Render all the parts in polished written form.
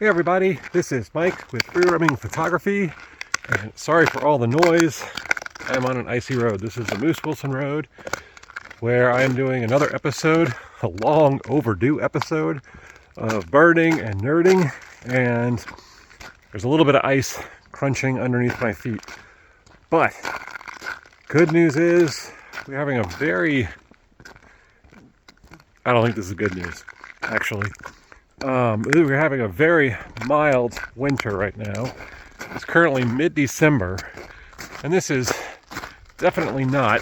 Hey everybody, this is Mike with Free Roaming Photography, and sorry for all the noise. I'm on an icy road. This is the Moose Wilson Road, where I am doing another episode, a long overdue episode of birding and nerding, and there's a little bit of ice crunching underneath my feet. But good news is we're having a I don't think this is good news, actually. We're having a very mild winter right now. It's currently mid-December, and this is definitely not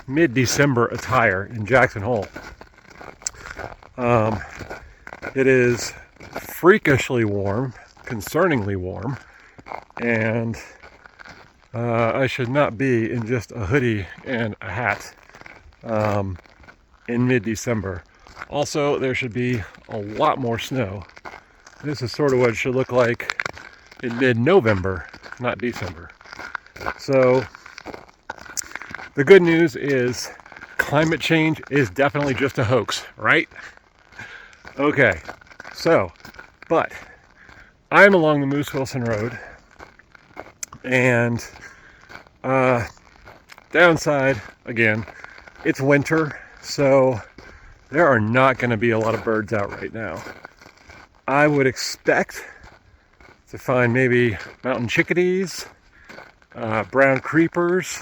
mid-December attire in Jackson Hole. It is freakishly warm, concerningly warm, and I should not be in just a hoodie and a hat in mid-December. Also, there should be a lot more snow. This is sort of what it should look like in mid-November, not December. So, the good news is climate change is definitely just a hoax, right? Okay, so, but I'm along the Moose Wilson Road, and downside, again, it's winter, so there are not going to be a lot of birds out right now. I would expect to find maybe mountain chickadees, brown creepers,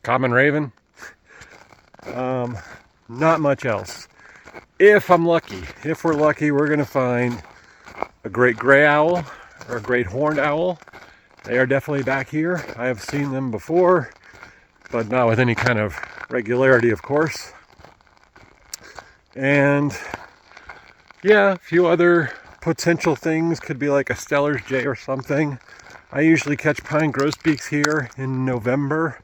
common raven, not much else. If I'm lucky, if we're lucky, we're going to find a great gray owl or a great horned owl. They are definitely back here. I have seen them before, but not with any kind of regularity, of course. And yeah, a few other potential things could be like a Steller's jay or something. I usually catch pine grosbeaks here in November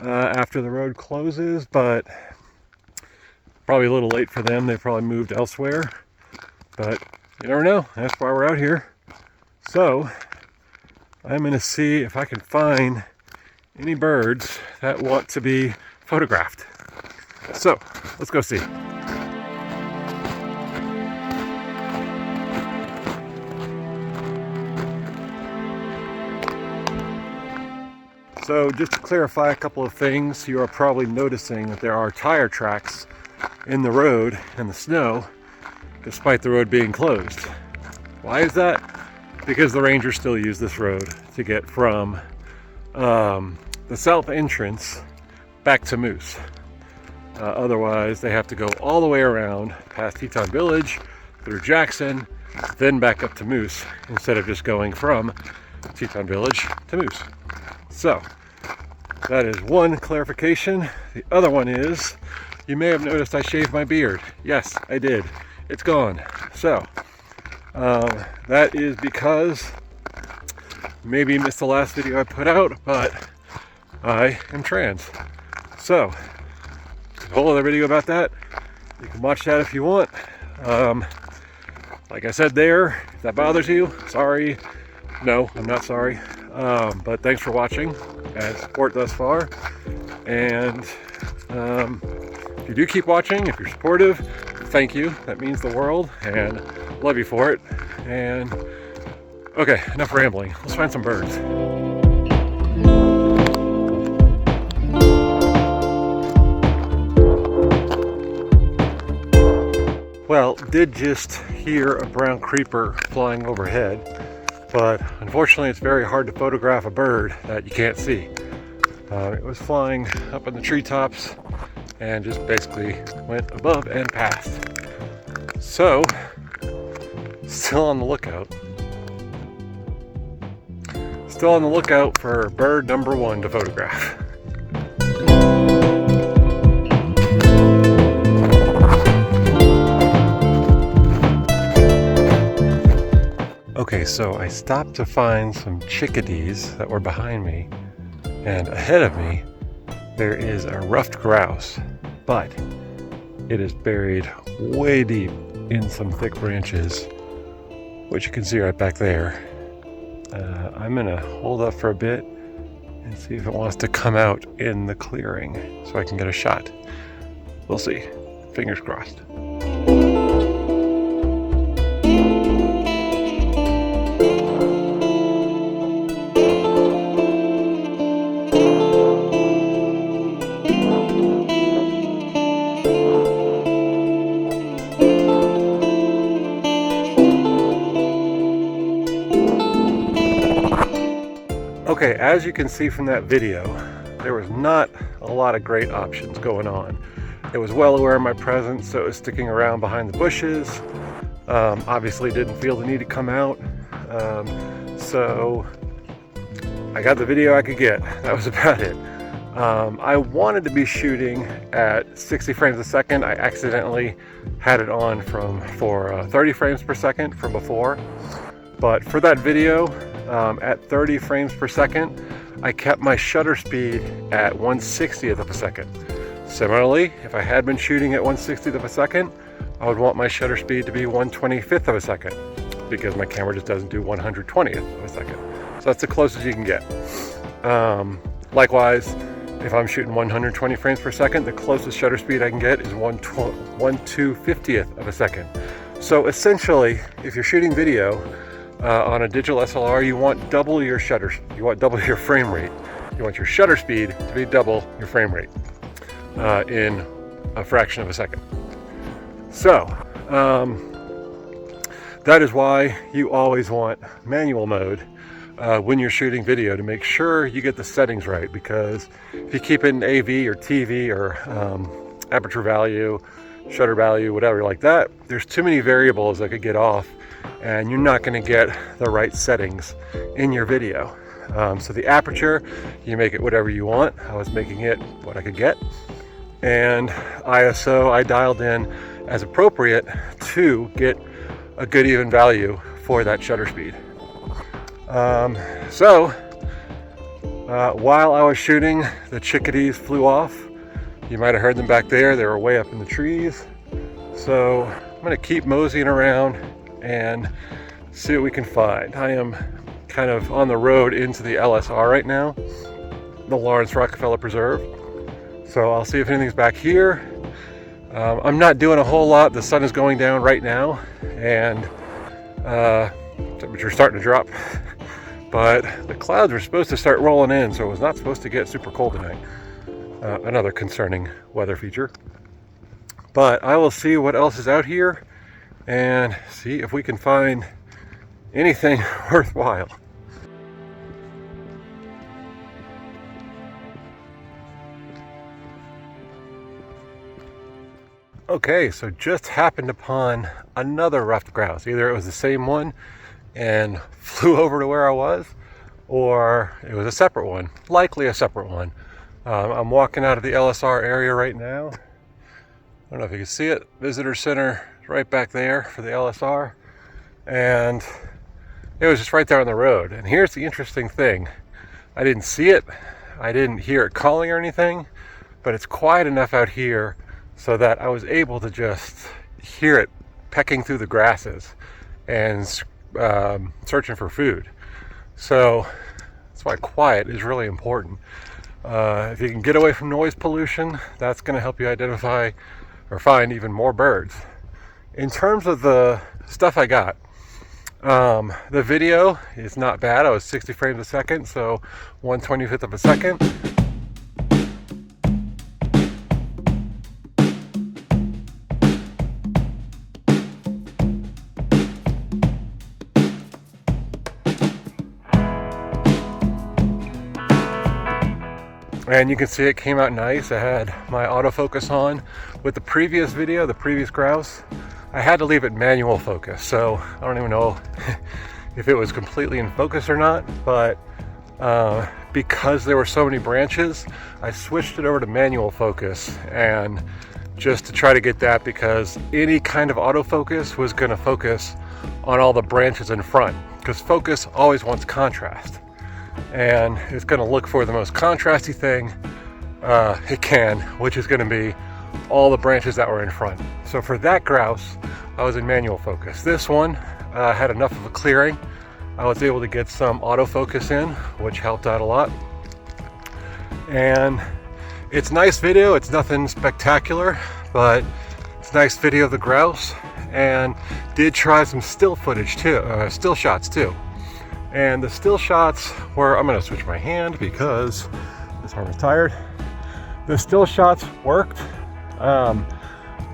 after the road closes, but probably a little late for them. They probably moved elsewhere, but you never know. That's why we're out here. So I'm going to see if I can find any birds that want to be photographed. So let's go see. So just to clarify a couple of things, you are probably noticing that there are tire tracks in the road in the snow, despite the road being closed. Why is that? Because the rangers still use this road to get from the south entrance back to Moose. Otherwise, they have to go all the way around past Teton Village, through Jackson, then back up to Moose, instead of just going from Teton Village to Moose. So, that is one clarification. The other one is, you may have noticed I shaved my beard. Yes, I did. It's gone. So, that is because, maybe you missed the last video I put out, but I am trans. So, a whole other video about that. You can watch that if you want. Like I said there, if that bothers you, sorry. No, I'm not sorry. But thanks for watching and support thus far. And if you do keep watching, if you're supportive, thank you. That means the world, and love you for it. And okay, enough rambling. Let's find some birds. Well, did just hear a brown creeper flying overhead, but unfortunately it's very hard to photograph a bird that you can't see. It was flying up in the treetops and just basically went above and past. So, still on the lookout. Still on the lookout for bird number one to photograph. Okay, so I stopped to find some chickadees that were behind me, and ahead of me there is a ruffed grouse, but it is buried way deep in some thick branches, which you can see right back there. I'm gonna hold up for a bit and see if it wants to come out in the clearing so I can get a shot. We'll see. Fingers crossed. Okay, as you can see from that video, there was not a lot of great options going on. It was well aware of my presence, so it was sticking around behind the bushes. Obviously didn't feel the need to come out. So I got the video I could get. That was about it. I wanted to be shooting at 60 frames a second. I accidentally had it on for 30 frames per second from before. But for that video, at 30 frames per second, I kept my shutter speed at 1/60th of a second. Similarly, if I had been shooting at 1/60th of a second, I would want my shutter speed to be 1/25th of a second, because my camera just doesn't do 1/20th of a second. So that's the closest you can get. Likewise, if I'm shooting 120 frames per second, the closest shutter speed I can get is 1/250th of a second. So essentially, if you're shooting video on a digital SLR, you want double your your frame rate. You want your shutter speed to be double your frame rate in a fraction of a second. So that is why you always want manual mode when you're shooting video, to make sure you get the settings right, because if you keep it in AV or TV or aperture value, shutter value, whatever like that, there's too many variables that could get off and you're not going to get the right settings in your video. So the aperture, you make it whatever you want. I was making it what I could get, and ISO I dialed in as appropriate to get a good even value for that shutter speed. While I was shooting, the chickadees flew off. You might have heard them back there. They were way up in the trees. So I'm going to keep moseying around and see what we can find. I am kind of on the road into the LSR right now, the Lawrence Rockefeller Preserve. So I'll see if anything's back here. I'm not doing a whole lot. The sun is going down right now, and temperature's starting to drop. But the clouds were supposed to start rolling in, so it was not supposed to get super cold tonight. Another concerning weather feature. But I will see what else is out here and see if we can find anything worthwhile. Okay, so just happened upon another ruffed grouse. Either it was the same one and flew over to where I was, or it was a separate one, likely a separate one. I'm walking out of the LSR area right now. I don't know if you can see it. Visitor Center is right back there for the LSR, and it was just right there on the road. And here's the interesting thing. I didn't see it, I didn't hear it calling or anything, but it's quiet enough out here so that I was able to just hear it pecking through the grasses and searching for food. So that's why quiet is really important. If you can get away from noise pollution, that's going to help you identify or find even more birds. In terms of the stuff I got, the video is not bad. I was 60 frames a second, so 1/25th of a second. And you can see it came out nice. I had my autofocus on. With the previous video, the previous grouse, I had to leave it manual focus. So I don't even know if it was completely in focus or not, but because there were so many branches, I switched it over to manual focus, and just to try to get that, because any kind of autofocus was going to focus on all the branches in front, because focus always wants contrast. And it's going to look for the most contrasty thing it can, which is going to be all the branches that were in front. So for that grouse, I was in manual focus. This one had enough of a clearing. I was able to get some autofocus in, which helped out a lot. And it's nice video. It's nothing spectacular, but it's nice video of the grouse. And did try some still footage too, still shots too. And the still shots were, I'm going to switch my hand because this arm is tired. The still shots worked.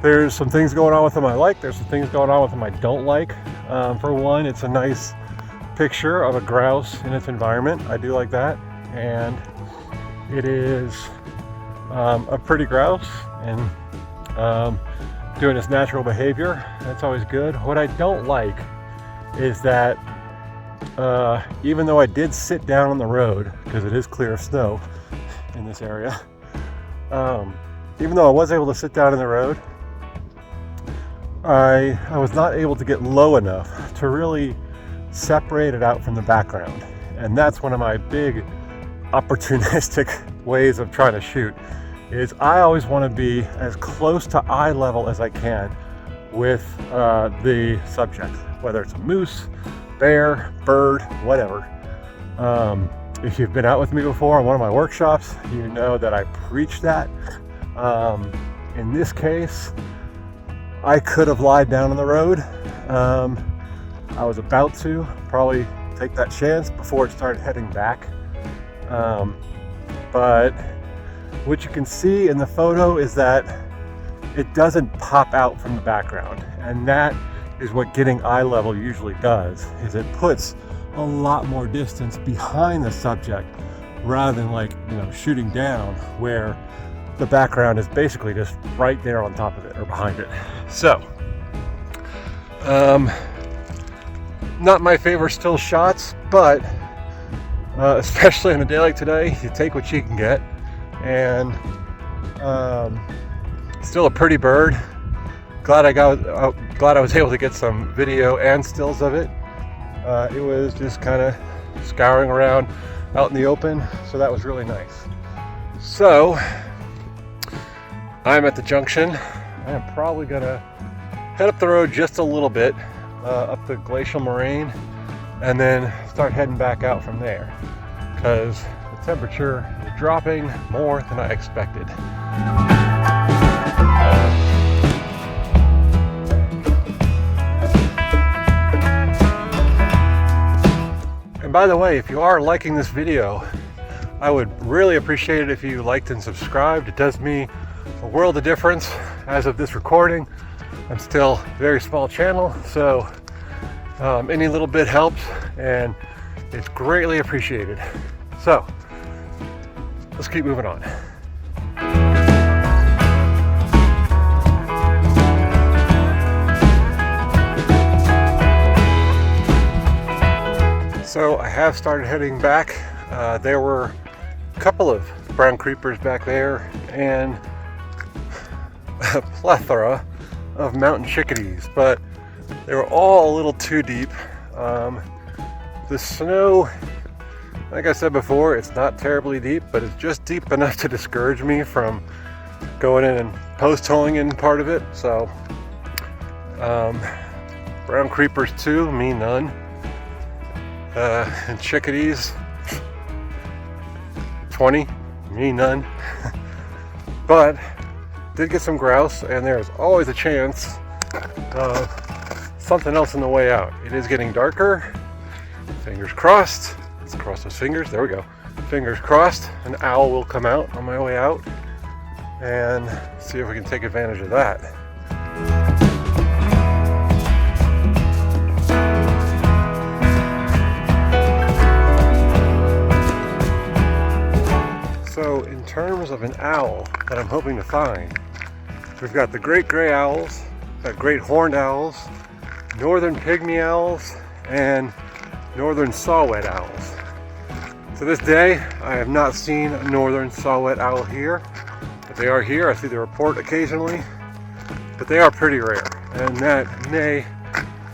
There's some things going on with them I like. There's some things going on with them I don't like. For one, it's a nice picture of a grouse in its environment. I do like that, and it is a pretty grouse and doing its natural behavior. That's always good. What I don't like is that even though I did sit down on the road, because it is clear of snow in this area, even though I was able to sit down in the road, I was not able to get low enough to really separate it out from the background. And that's one of my big opportunistic ways of trying to shoot, is I always want to be as close to eye level as I can with the subject, whether it's a moose, bear, bird, whatever. If you've been out with me before on one of my workshops, you know that I preach that. In this case, I could have lied down on the road. I was about to probably take that chance before it started heading back. But what you can see in the photo is that it doesn't pop out from the background. And that is what getting eye level usually does, is it puts a lot more distance behind the subject rather than, like, you know, shooting down where the background is basically just right there on top of it or behind it. So, not my favorite still shots, but especially on a day like today, you take what you can get. And still a pretty bird. Glad I was able to get some video and stills of it. It was just kind of scouring around out in the open, so that was really nice. So I'm at the junction. I am probably gonna head up the road just a little bit, up the glacial moraine, and then start heading back out from there, because the temperature is dropping more than I expected. And by the way, if you are liking this video, I would really appreciate it if you liked and subscribed. It does me a world of difference. As of this recording, I'm still a very small channel, so any little bit helps, and it's greatly appreciated. So let's keep moving on. So I have started heading back. There were a couple of brown creepers back there and a plethora of mountain chickadees, but they were all a little too deep. The snow, like I said before, it's not terribly deep, but it's just deep enough to discourage me from going in and post-holing in part of it. So brown creepers too, me none. And chickadees 20, me none. But did get some grouse, and there's always a chance of something else on the way out. It is getting darker. Fingers crossed. Let's cross those fingers. There we go. Fingers crossed. An owl will come out on my way out, and see if we can take advantage of that. So in terms of an owl that I'm hoping to find, we've got the great gray owls, got great horned owls, northern pygmy owls, and northern saw-whet owls. To this day, I have not seen a northern saw-whet owl here, but they are here. I see the report occasionally, but they are pretty rare, and that may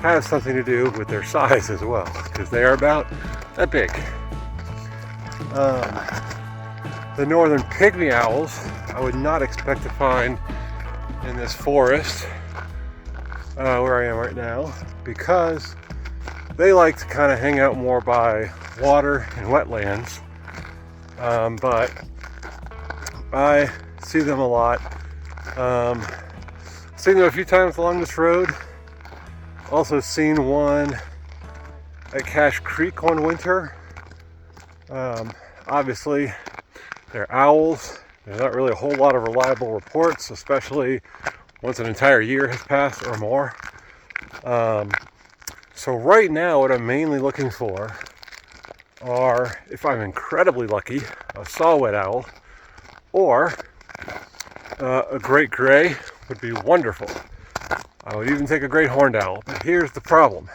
have something to do with their size as well, because they are about that big. The northern pygmy owls, I would not expect to find in this forest where I am right now, because they like to kind of hang out more by water and wetlands. But I see them a lot. Seen them a few times along this road. Also seen one at Cache Creek one winter. Obviously, they're owls. There's not really a whole lot of reliable reports, especially once an entire year has passed or more. So right now what I'm mainly looking for are, if I'm incredibly lucky, a saw-whet owl, or a great gray would be wonderful. I would even take a great horned owl, but here's the problem.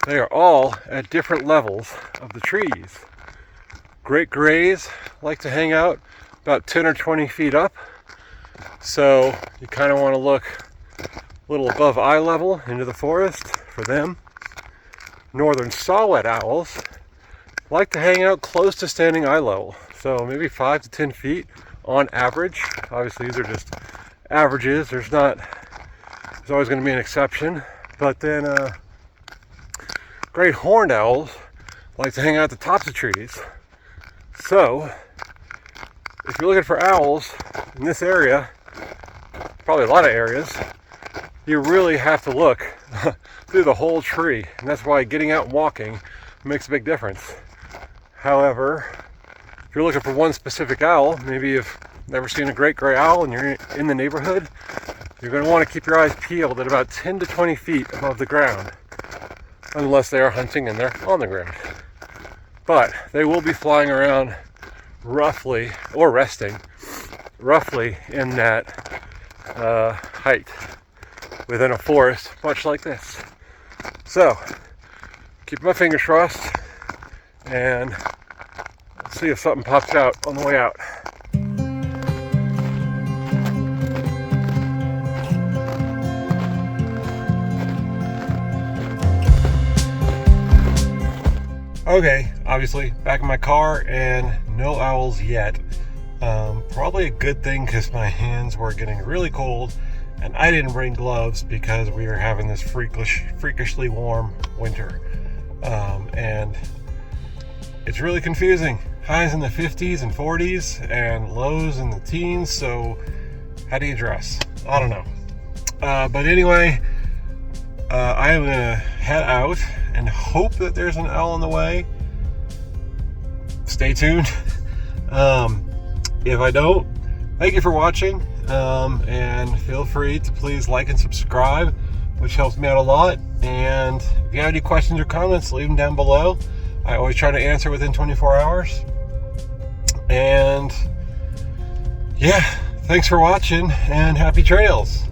They are all at different levels of the trees. Great grays like to hang out about 10 or 20 feet up, so you kind of want to look a little above eye level into the forest for them. Northern saw-whet owls like to hang out close to standing eye level, so maybe 5 to 10 feet on average. Obviously these are just averages, there's always going to be an exception, but then great horned owls like to hang out at the tops of trees. So if you're looking for owls in this area, probably a lot of areas, you really have to look through the whole tree, and that's why getting out and walking makes a big difference. However, if you're looking for one specific owl, maybe you've never seen a great gray owl and you're in the neighborhood, you're going to want to keep your eyes peeled at about 10 to 20 feet above the ground, unless they are hunting and they're on the ground. But they will be flying around roughly, or resting, roughly in that height within a forest, much like this. So, keep my fingers crossed, and let's see if something pops out on the way out. Okay, obviously back in my car and no owls yet. Probably a good thing because my hands were getting really cold and I didn't bring gloves because we were having this freakishly warm winter. And it's really confusing. Highs in the 50s and 40s and lows in the teens, so how do you dress? I don't know. But anyway, I am gonna head out and hope that there's an owl on the way. Stay tuned. If I don't, thank you for watching, and feel free to please like and subscribe, which helps me out a lot. And if you have any questions or comments, leave them down below. I always try to answer within 24 hours. And yeah, thanks for watching and happy trails.